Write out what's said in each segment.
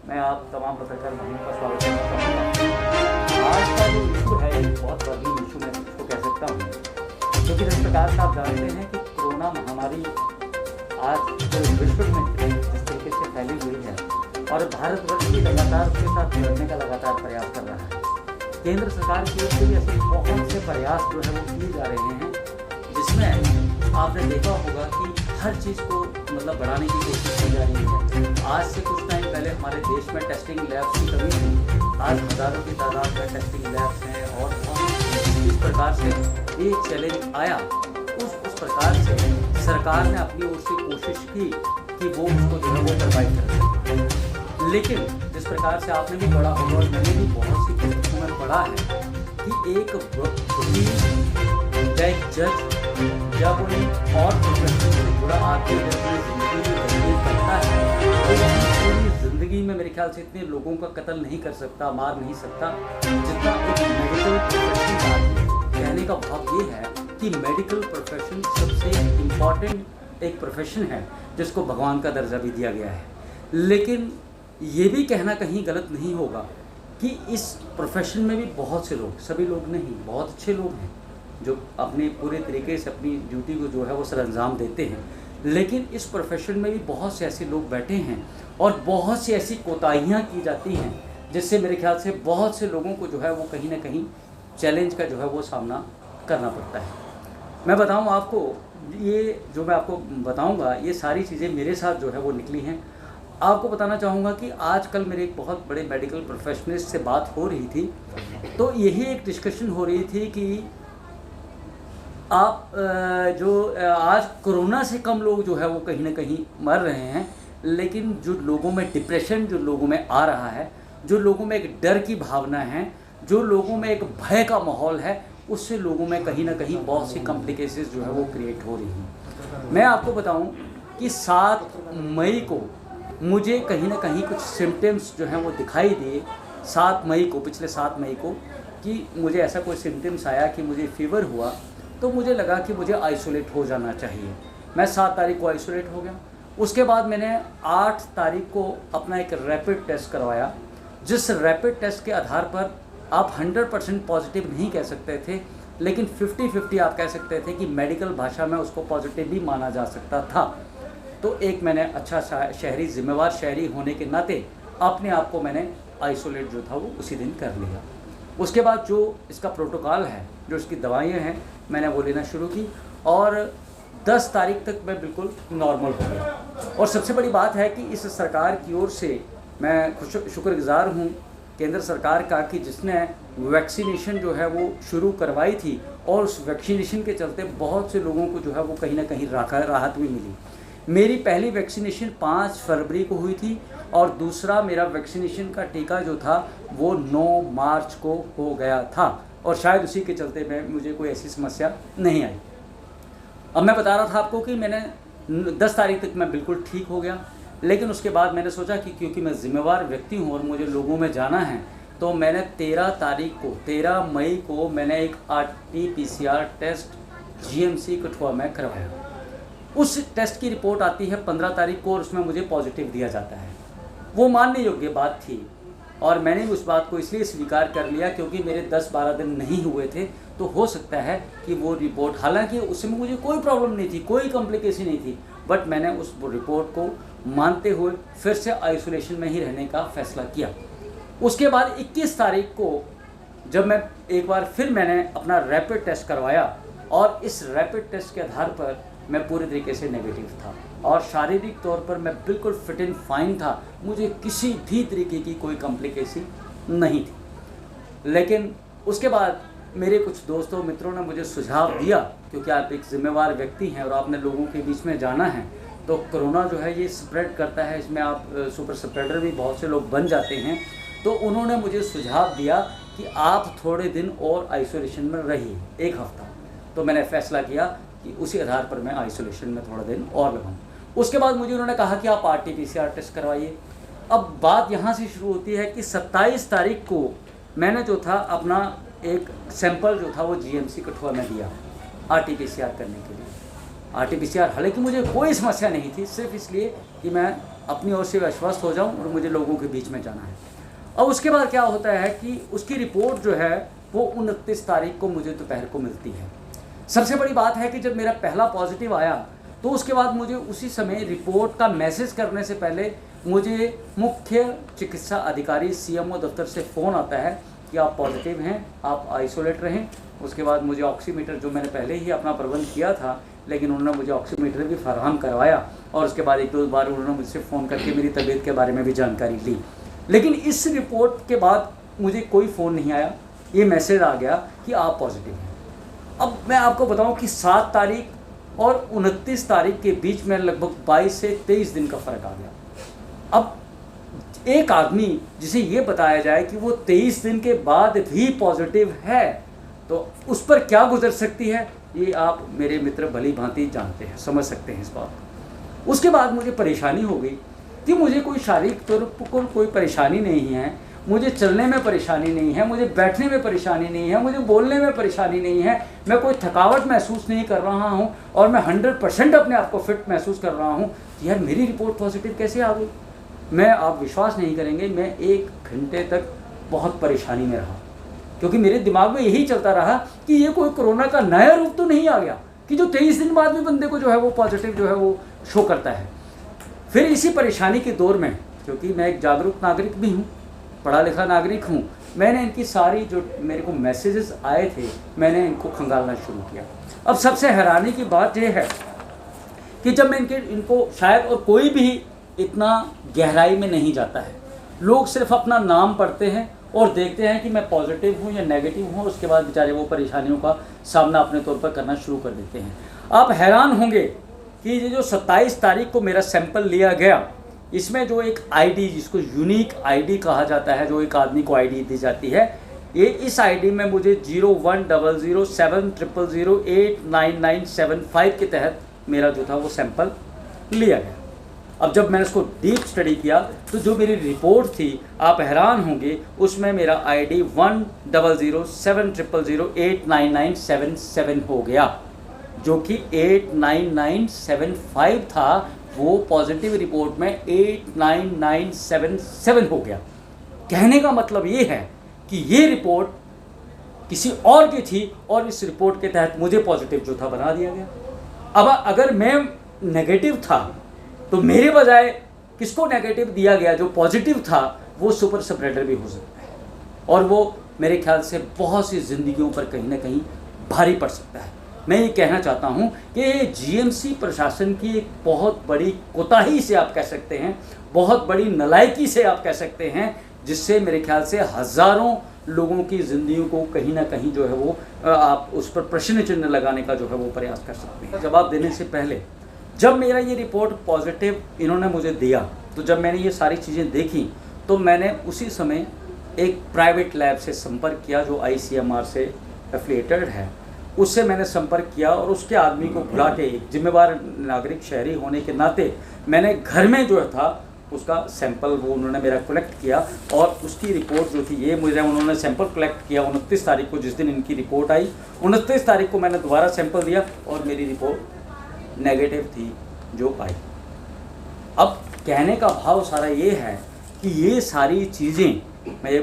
मैं आप तमाम पत्रकार भाइयों का स्वागत करना चाहूँगा। आज का जो इशू है एक बहुत बड़ी इशू मैं इसको कह सकता हूँ, क्योंकि जिस प्रकार से आप जानते हैं कि कोरोना महामारी आज पूरे विश्व में जिस तरीके से फैली हुई है और भारतवर्ष भी लगातार उसके साथ लड़ने का लगातार प्रयास कर रहा है। केंद्र सरकार की ओर से भी ऐसे बहुत से प्रयास जो है वो किए जा रहे हैं, जिसमें आपने देखा होगा कि हर चीज़ को मतलब बढ़ाने की कोशिश की जा रही है। आज से कुछ टाइम पहले हमारे देश में टेस्टिंग लैब्स की कमी थी, आज हज़ारों की तादाद में टेस्टिंग लैब्स हैं और इस प्रकार से ये चैलेंज आया उस प्रकार से सरकार ने अपनी ओर से कोशिश की कि वो उसको जो है वो प्रोवाइड कर सके। लेकिन जिस प्रकार से आपने भी पढ़ा होगा और मैंने भी बहुत सी पुस्तकों में पढ़ा है कि एक वकील या एक जज या कोई और प्रोफेशन से जुड़ा आदमी जब अपनी ज़िंदगी में करता है तो पूरी ज़िंदगी में मेरे ख्याल से इतने लोगों का कत्ल नहीं कर सकता, मार नहीं सकता, जितना एक मेडिकल प्रोफेशन का आदमी। कहने का भाव ये है कि मेडिकल प्रोफेशन सबसे इम्पॉर्टेंट एक प्रोफेशन है जिसको भगवान का दर्जा भी दिया गया है। लेकिन ये भी कहना कहीं गलत नहीं होगा कि इस प्रोफेशन में भी बहुत से लोग, सभी लोग नहीं, बहुत अच्छे लोग हैं जो अपने पूरे तरीके से अपनी ड्यूटी को जो है वो सर अंजाम देते हैं। लेकिन इस प्रोफेशन में भी बहुत से ऐसे लोग बैठे हैं और बहुत सी ऐसी कोताहियाँ की जाती हैं जिससे मेरे ख्याल से बहुत से लोगों को जो है वो कहीं ना कहीं चैलेंज का जो है वो सामना करना पड़ता है। मैं बताऊं आपको, ये जो मैं आपको बताऊंगा ये सारी चीज़ें मेरे साथ जो है वो निकली हैं। आपको बताना चाहूँगा कि आजकल मेरे एक बहुत बड़े मेडिकल प्रोफेशनलिस्ट से बात हो रही थी, तो यही एक डिस्कशन हो रही थी कि आप जो आज कोरोना से कम लोग जो है वो कहीं ना कहीं मर रहे हैं, लेकिन जो लोगों में डिप्रेशन जो लोगों में आ रहा है, जो लोगों में एक डर की भावना है, जो लोगों में एक भय का माहौल है, उससे लोगों में कहीं ना कहीं बहुत सी कॉम्प्लिकेशंस जो है वो क्रिएट हो रही हैं। मैं आपको बताऊं कि 7 मई को मुझे कहीं ना कहीं कुछ सिम्टम्स जो हैं वो दिखाई दिए। 7 मई को, पिछले 7 मई को, कि मुझे ऐसा कोई सिम्टम्स आया कि मुझे फीवर हुआ, तो मुझे लगा कि मुझे आइसोलेट हो जाना चाहिए। मैं 7 तारीख को आइसोलेट हो गया। उसके बाद मैंने 8 तारीख को अपना एक रैपिड टेस्ट करवाया, जिस रैपिड टेस्ट के आधार पर आप 100% पॉजिटिव नहीं कह सकते थे, लेकिन 50-50 आप कह सकते थे कि मेडिकल भाषा में उसको पॉजिटिव भी माना जा सकता था। तो एक मैंने अच्छा शहरी, जिम्मेवार शहरी होने के नाते अपने आप को मैंने आइसोलेट जो था वो उसी दिन कर लिया। उसके बाद जो इसका प्रोटोकॉल है, जो इसकी दवाइयाँ हैं, मैंने वो लेना शुरू की और 10 तारीख तक मैं बिल्कुल नॉर्मल हो गया। और सबसे बड़ी बात है कि इस सरकार की ओर से मैं शुक्रगुजार हूँ केंद्र सरकार का कि जिसने वैक्सीनेशन जो है वो शुरू करवाई थी और उस वैक्सीनेशन के चलते बहुत से लोगों को जो है वो कहीं ना कहीं राहत भी मिली। मेरी पहली वैक्सीनेशन 5 फरवरी को हुई थी और दूसरा मेरा वैक्सीनेशन का टीका जो था वो 9 मार्च को हो गया था और शायद उसी के चलते मुझे कोई ऐसी समस्या नहीं आई। अब मैं बता रहा था आपको कि मैंने 10 तारीख तक मैं बिल्कुल ठीक हो गया, लेकिन उसके बाद मैंने सोचा कि क्योंकि मैं ज़िम्मेवार व्यक्ति हूँ और मुझे लोगों में जाना है, तो मैंने 13 मई को मैंने एक RT-PCR टेस्ट GMC कठुआ में करवाया। उस टेस्ट की रिपोर्ट आती है 15 तारीख को और उसमें मुझे पॉजिटिव दिया जाता है। वो मानने योग्य बात थी और मैंने उस बात को इसलिए स्वीकार कर लिया क्योंकि मेरे 10-12 दिन नहीं हुए थे, तो हो सकता है कि वो रिपोर्ट, हालांकि उसमें मुझे कोई प्रॉब्लम नहीं थी, कोई कॉम्प्लिकेशन नहीं थी, बट मैंने उस रिपोर्ट को मानते हुए फिर से आइसोलेशन में ही रहने का फैसला किया। उसके बाद 21 तारीख को जब मैं एक बार फिर मैंने अपना रैपिड टेस्ट करवाया और इस रैपिड टेस्ट के आधार पर मैं पूरी तरीके से नेगेटिव था और शारीरिक तौर पर मैं बिल्कुल फिट एंड फाइन था, मुझे किसी भी तरीके की कोई कॉम्प्लिकेशन नहीं थी। लेकिन उसके बाद मेरे कुछ दोस्तों मित्रों ने मुझे सुझाव दिया, क्योंकि आप एक जिम्मेवार व्यक्ति हैं और आपने लोगों के बीच में जाना है, तो कोरोना जो है ये स्प्रेड करता है, इसमें आप सुपर स्प्रेडर भी बहुत से लोग बन जाते हैं। तो उन्होंने मुझे सुझाव दिया कि आप थोड़े दिन और आइसोलेशन में रहिए, 1 हफ्ता। तो मैंने फैसला किया कि उसी आधार पर मैं आइसोलेशन में थोड़ा दिन और लगाऊँ। उसके बाद मुझे उन्होंने कहा कि आप RT-PCR टेस्ट करवाइए। अब बात यहाँ से शुरू होती है कि 27 तारीख को मैंने जो था अपना एक सैंपल जो था वो GMC कठुआ में दिया RT-PCR करने के लिए। RT-PCR हालांकि मुझे कोई समस्या नहीं थी, सिर्फ इसलिए कि मैं अपनी ओर से आश्वस्त हो जाऊं और मुझे लोगों के बीच में जाना है। अब उसके बाद क्या होता है कि उसकी रिपोर्ट जो है वो 29 तारीख को मुझे दोपहर को मिलती है। सबसे बड़ी बात है कि जब मेरा पहला पॉजिटिव आया तो उसके बाद मुझे उसी समय रिपोर्ट का मैसेज करने से पहले मुझे मुख्य चिकित्सा अधिकारी सीएमओ दफ्तर से फ़ोन आता है कि आप पॉजिटिव हैं, आप आइसोलेट रहें। उसके बाद मुझे ऑक्सीमीटर, जो मैंने पहले ही अपना प्रबंध किया था, लेकिन उन्होंने मुझे ऑक्सीमीटर भी फराहम करवाया और उसके बाद 1-2 बार उन्होंने मुझसे फ़ोन करके मेरी तबीयत के बारे में भी जानकारी ली। लेकिन इस रिपोर्ट के बाद मुझे कोई फ़ोन नहीं आया, ये मैसेज आ गया कि आप पॉजिटिव हैं। अब मैं आपको बताऊं कि 7 तारीख और 29 तारीख के बीच में लगभग 22 से 23 दिन का फ़र्क आ गया। अब एक आदमी जिसे ये बताया जाए कि वो 23 दिन के बाद भी पॉजिटिव है तो उस पर क्या गुजर सकती है, ये आप मेरे मित्र भली भांति जानते हैं, समझ सकते हैं इस बात को। उसके बाद मुझे परेशानी हो गई कि मुझे कोई शारीरिक तौर पर कोई परेशानी नहीं है, मुझे चलने में परेशानी नहीं है, मुझे बैठने में परेशानी नहीं है, मुझे बोलने में परेशानी नहीं है, मैं कोई थकावट महसूस नहीं कर रहा हूँ और मैं 100% अपने आप को फिट महसूस कर रहा हूँ। यार मेरी रिपोर्ट पॉजिटिव कैसे आ गई? आप विश्वास नहीं करेंगे, मैं 1 घंटे तक बहुत परेशानी में रहा, क्योंकि मेरे दिमाग में यही चलता रहा कि ये कोई कोरोना का नया रूप तो नहीं आ गया कि जो 23 दिन बाद भी बंदे को जो है वो पॉजिटिव जो है वो शो करता है। फिर इसी परेशानी के दौर में, क्योंकि मैं एक जागरूक नागरिक भी हूँ, पढ़ा लिखा नागरिक हूँ, मैंने इनकी सारी जो मेरे को मैसेजेस आए थे मैंने इनको खंगालना शुरू किया। अब सबसे हैरानी की बात यह है कि जब मैं इनको शायद और कोई भी इतना गहराई में नहीं जाता है, लोग सिर्फ अपना नाम पढ़ते हैं और देखते हैं कि मैं पॉजिटिव हूँ या नेगेटिव हूँ, उसके बाद बेचारे वो परेशानियों का सामना अपने तौर पर करना शुरू कर देते हैं। आप हैरान होंगे कि ये जो 27 तारीख को मेरा सैंपल लिया गया, इसमें जो एक आईडी, जिसको यूनिक आईडी कहा जाता है, जो एक आदमी को आईडी दी जाती है, ये इस आईडी में मुझे 010070089975 के तहत मेरा जो था वो सैंपल लिया गया। अब जब मैंने इसको डीप स्टडी किया तो जो मेरी रिपोर्ट थी, आप हैरान होंगे, उसमें मेरा आईडी 100700089977 हो गया, जो कि 89975 था, वो पॉजिटिव रिपोर्ट में 89977 हो गया। कहने का मतलब ये है कि ये रिपोर्ट किसी और की थी और इस रिपोर्ट के तहत मुझे पॉजिटिव जो था बना दिया गया। अब अगर मैं नेगेटिव था तो मेरे बजाय किसको नेगेटिव दिया गया? जो पॉजिटिव था वो सुपर स्प्रेडर भी हो सकता है और वो मेरे ख्याल से बहुत सी ज़िंदगियों पर कहीं ना कहीं भारी पड़ सकता है। मैं ये कहना चाहता हूँ कि जीएमसी प्रशासन की एक बहुत बड़ी कोताही से आप कह सकते हैं, बहुत बड़ी नालायकी से आप कह सकते हैं, जिससे मेरे ख्याल से हज़ारों लोगों की ज़िंदगियों को कहीं ना कहीं जो है वो आप उस पर प्रश्न चिन्ह लगाने का जो है वो प्रयास कर सकते हैं। जवाब देने से पहले, जब मेरा ये रिपोर्ट पॉजिटिव इन्होंने मुझे दिया, तो जब मैंने ये सारी चीज़ें देखी तो मैंने उसी समय एक प्राइवेट लैब से संपर्क किया जो ICMR से एफिलिएटेड है। उससे मैंने संपर्क किया और उसके आदमी को बुला के, एक जिम्मेवार नागरिक शहरी होने के नाते, मैंने घर में जो था उसका सैंपल वो उन्होंने मेरा कलेक्ट किया और उसकी रिपोर्ट जो थी, ये मुझे उन्होंने सैंपल कलेक्ट किया 29 तारीख को, जिस दिन इनकी रिपोर्ट आई। 29 तारीख को मैंने दोबारा सैंपल दिया और मेरी रिपोर्ट नेगेटिव थी जो आई। अब कहने का भाव सारा ये है कि ये सारी चीज़ें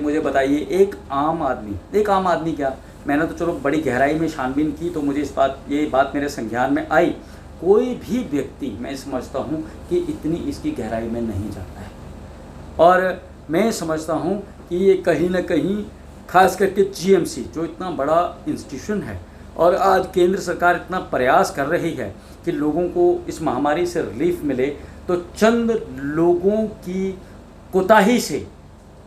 मुझे बताइए, एक आम आदमी क्या, मैंने तो चलो बड़ी गहराई में छानबीन की तो मुझे ये बात मेरे संज्ञान में आई, कोई भी व्यक्ति मैं समझता हूँ कि इतनी इसकी गहराई में नहीं जाता है। और मैं समझता हूँ कि ये कहीं ना कहीं खास करके जीएमसी जो इतना बड़ा इंस्टीट्यूशन है और आज केंद्र सरकार इतना प्रयास कर रही है कि लोगों को इस महामारी से रिलीफ मिले, तो चंद लोगों की कोताही से,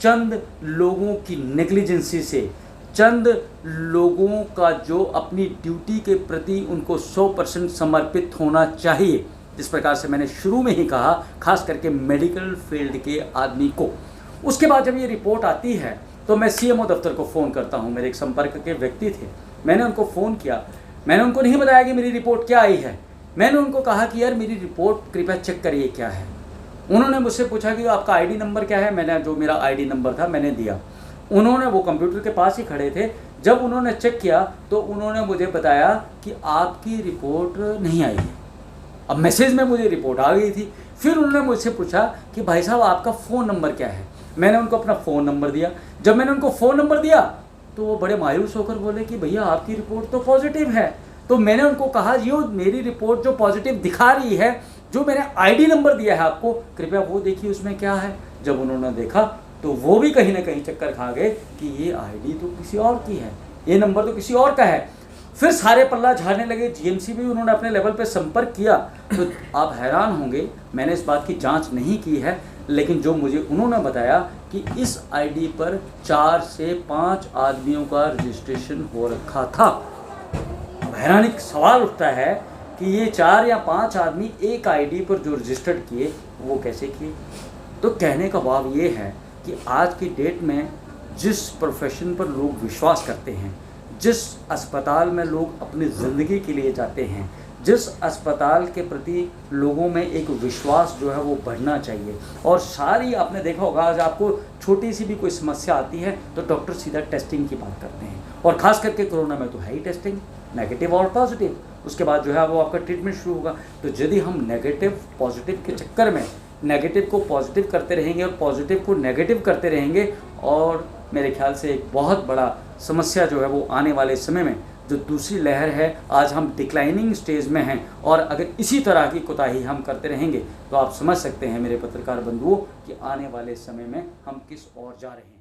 चंद लोगों की नेग्लिजेंसी से, चंद लोगों का जो अपनी ड्यूटी के प्रति उनको 100% समर्पित होना चाहिए, जिस प्रकार से मैंने शुरू में ही कहा, खास करके मेडिकल फील्ड के आदमी को। उसके बाद जब ये रिपोर्ट आती है तो मैं सीएमओ दफ्तर को फ़ोन करता हूँ। मेरे एक संपर्क के व्यक्ति थे, मैंने उनको फ़ोन किया। मैंने उनको नहीं बताया कि मेरी रिपोर्ट क्या आई है, मैंने उनको कहा कि यार मेरी रिपोर्ट कृपया चेक करिए क्या है। उन्होंने मुझसे पूछा कि आपका आईडी नंबर क्या है, मैंने जो मेरा आईडी नंबर था मैंने दिया। उन्होंने, वो कंप्यूटर के पास ही खड़े थे, जब उन्होंने चेक किया तो उन्होंने मुझे बताया कि आपकी रिपोर्ट नहीं आई है। अब मैसेज में मुझे रिपोर्ट आ गई थी। फिर उन्होंने मुझसे पूछा कि भाई साहब आपका फ़ोन नंबर क्या है। मैंने उनको अपना फ़ोन नंबर दिया। जब मैंने उनको फ़ोन नंबर दिया तो वो बड़े मायूस होकर बोले कि भैया आपकी रिपोर्ट तो पॉजिटिव है। तो मैंने उनको कहा जी मेरी रिपोर्ट जो पॉजिटिव दिखा रही है, जो मैंने आईडी नंबर दिया है आपको, कृपया वो देखिए उसमें क्या है। जब उन्होंने देखा तो वो भी कहीं ना कहीं चक्कर खा गए कि ये आईडी तो किसी और की है, ये नंबर तो किसी और का है। फिर सारे पल्ला झाड़ने लगे। जीएमसी भी उन्होंने अपने लेवल पे संपर्क किया। तो आप हैरान होंगे, मैंने इस बात की जांच नहीं की है, लेकिन जो मुझे उन्होंने बताया कि इस आईडी पर 4 से 5 आदमियों का रजिस्ट्रेशन हो रखा था। हैरानी का सवाल उठता है कि ये 4 या 5 आदमी एक आईडी पर जो रजिस्टर्ड किए वो कैसे किए। तो कहने का भाव ये है कि आज की डेट में जिस प्रोफेशन पर लोग विश्वास करते हैं, जिस अस्पताल में लोग अपनी ज़िंदगी के लिए जाते हैं, जिस अस्पताल के प्रति लोगों में एक विश्वास जो है वो बढ़ना चाहिए। और सारी आपने देखा होगा, आज आपको छोटी सी भी कोई समस्या आती है तो डॉक्टर सीधा टेस्टिंग की बात करते हैं, और ख़ास करके कोरोना में तो है ही टेस्टिंग, नेगेटिव और पॉजिटिव। उसके बाद जो है वो आपका ट्रीटमेंट शुरू होगा। तो यदि हम नेगेटिव पॉजिटिव के चक्कर में नेगेटिव को पॉजिटिव करते रहेंगे और पॉजिटिव को नेगेटिव करते रहेंगे, और मेरे ख्याल से एक बहुत बड़ा समस्या जो है वो आने वाले समय में जो दूसरी लहर है, आज हम डिक्लाइनिंग स्टेज में हैं, और अगर इसी तरह की कोताही हम करते रहेंगे तो आप समझ सकते हैं मेरे पत्रकार बंधुओं कि आने वाले समय में हम किस ओर जा रहे हैं।